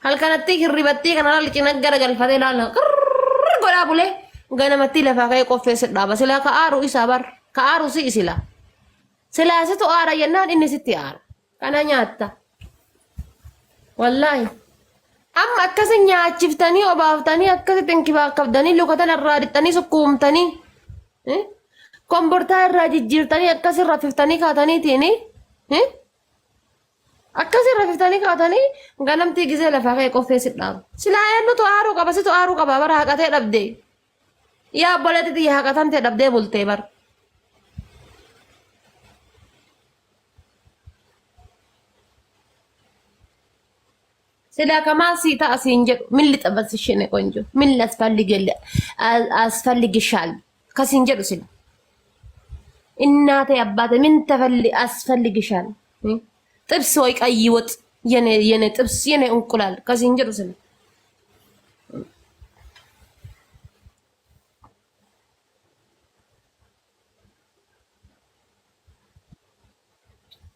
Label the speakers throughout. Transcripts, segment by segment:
Speaker 1: هل كانت تيجي الرباطي كان على الكنا جرجل فتى لا قرا بوله غنا متي لفا كاي قفي سدا بس لا كارو إسابر كارو سي إسلا سلا ستو آرا ينان إني ستي آر كان نياتا والله أما أكسي نياتشفتني وبافتني أكسي تنكبا كبدني لو كتن الرادتني سكومتني كومبورتا الراججيرتني أكسي رففتني كاتني تيني أكسي رففتني كاتني غنم تيجي زي لفا كاي قفي سدا سلا ينو تو آرو كبا ستو آرو كبا برا هكذا دبدي يا بولتي دي هكذا تدبدي بولتي بر سلا كمان سيتا أسينجر من اللي تبص الشيء كونجو من اللي أسفل جشال كسينجر سلا إنها تيبات من تفل أسفل جشال تبص ويك أيوت ين تبص ين أنقلال كسينجر سلا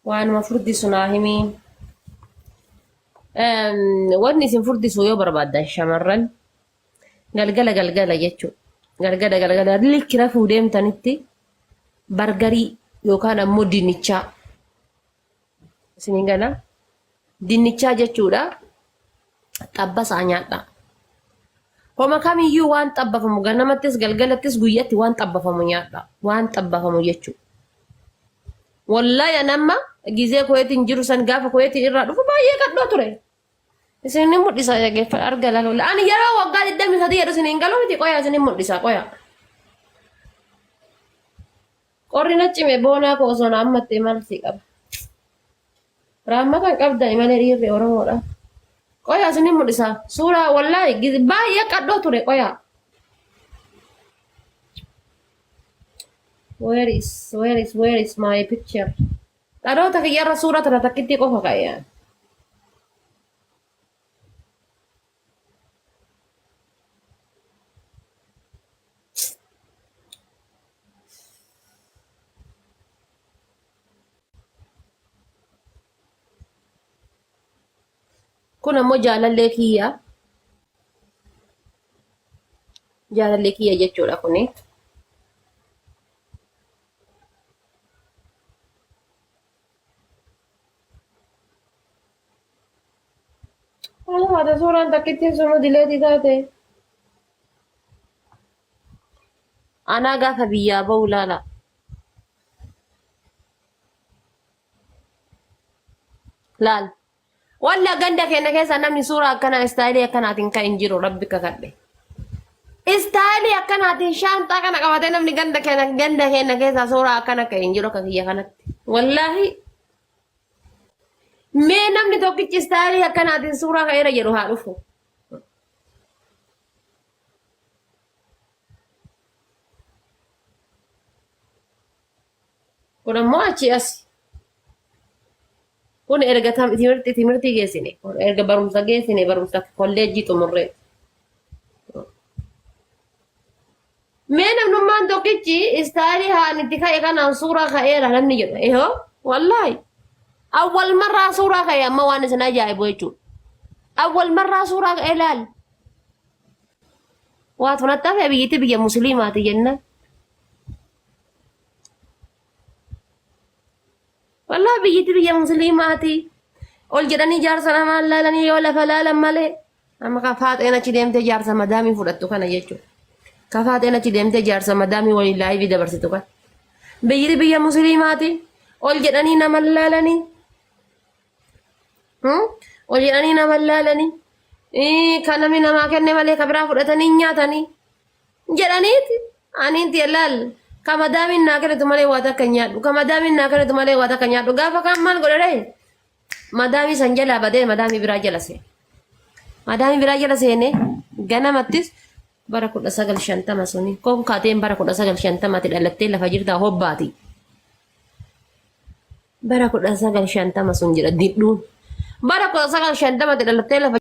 Speaker 1: وأنا مفروض دي سناهمي wanni isin furdisuu yoo barbaaddan shamarran galgala jechuudha. Galgala likkira fuudheemtanitti bargarii yookaan ammoo dinnichaa isin gala dinnichaa jechuudha xabbasaa nyaadha. Homa kamiyyuu waan xabbafamu ganamattis galgalattis guyyatti waan xabbafamu nyaadha. Waan xabbafamu jechuudha. Wallahi anamma gizee koyeetiin jiru san gaafa koyeetiin irraa dhufu baay'ee kadhoo ture. Isin mul'isa yageeffa argala lola. Ani yeroo waggaa 23 jedhu isin galoo miti qoyaa isin mul'isa qoyaa. Qorri naccime boonaa koo osoo na ammattee maal si qaba. Raammatan qabda imalee dhiirri Oromoodha. Qoyaa isin mul'isa. Suuraa wallahi baay'ee kadhoo ture qoyaa. Where is my picture? Dhaloota kiyyarra suura tana takkitti qofa ka'e. Kun ammoo jaalallee kiyya jechuudha kuni. Ada suuraan takkitti sunu dileeti taate. Anaa gaafa biyyaa ba'u laala. Laal. Walla ganda keenya keessa namni suuraa akkanaa istaayilii akkanaatiin kan hin jiru rabbi kakadhe. Istaayilii akkanaatiin shaantaa kana qabatee namni ganda keenya keessa suuraa akkana kan hin jiru akka kiyya kanatti. Wallaahi. Mee namni tokkichi istaayilii akkanaatiin suuraa ka'eera jedhu haa dhufu. Kun ammoo achi asi. Kun erga timirtii geessine. Erga barumsa geessine barumsa kolleejjii xumurree. Mee namnummaan tokkichi istaayilii haan itti ka'e kanaan suuraa ka'eera namni jedhu. Ehoo wallaahi. أول مرة صورة كي أما وانا سنجاي بويجو أول مرة صورة كي لال واتفنا التافع بيجي بيجي مسلمات جنة والله بيجي مسلمات قول جراني جار سلام الله لني ولا فلا لما لي أما كفات أنا كديم تجار سمدامي فرطو كنا يجو كفات أنا كديم تجار سمدامي ولله في دبرتو كنا بيجي مسلمات قول جراني نملا لني Wajjiranii nama laalanii kan namni namaa kenne malee kabiraa fudhatanii nyaatanii jedhaniiti aniinti laal kama daamiin naa kennitu malee waa takka nyaadhu kama daamiin naa kennitu malee waa takka nyaadhu gaafa kaan maal godhadhe madaamii san jalaa badee madaamii biraa jala seene ganamattis bara 1950 suni kon kaateen bara 1950 dhalattee lafa jirtaa hobbaati bara 1950 sun jedha didhuun bara 1950 dhalattee lafa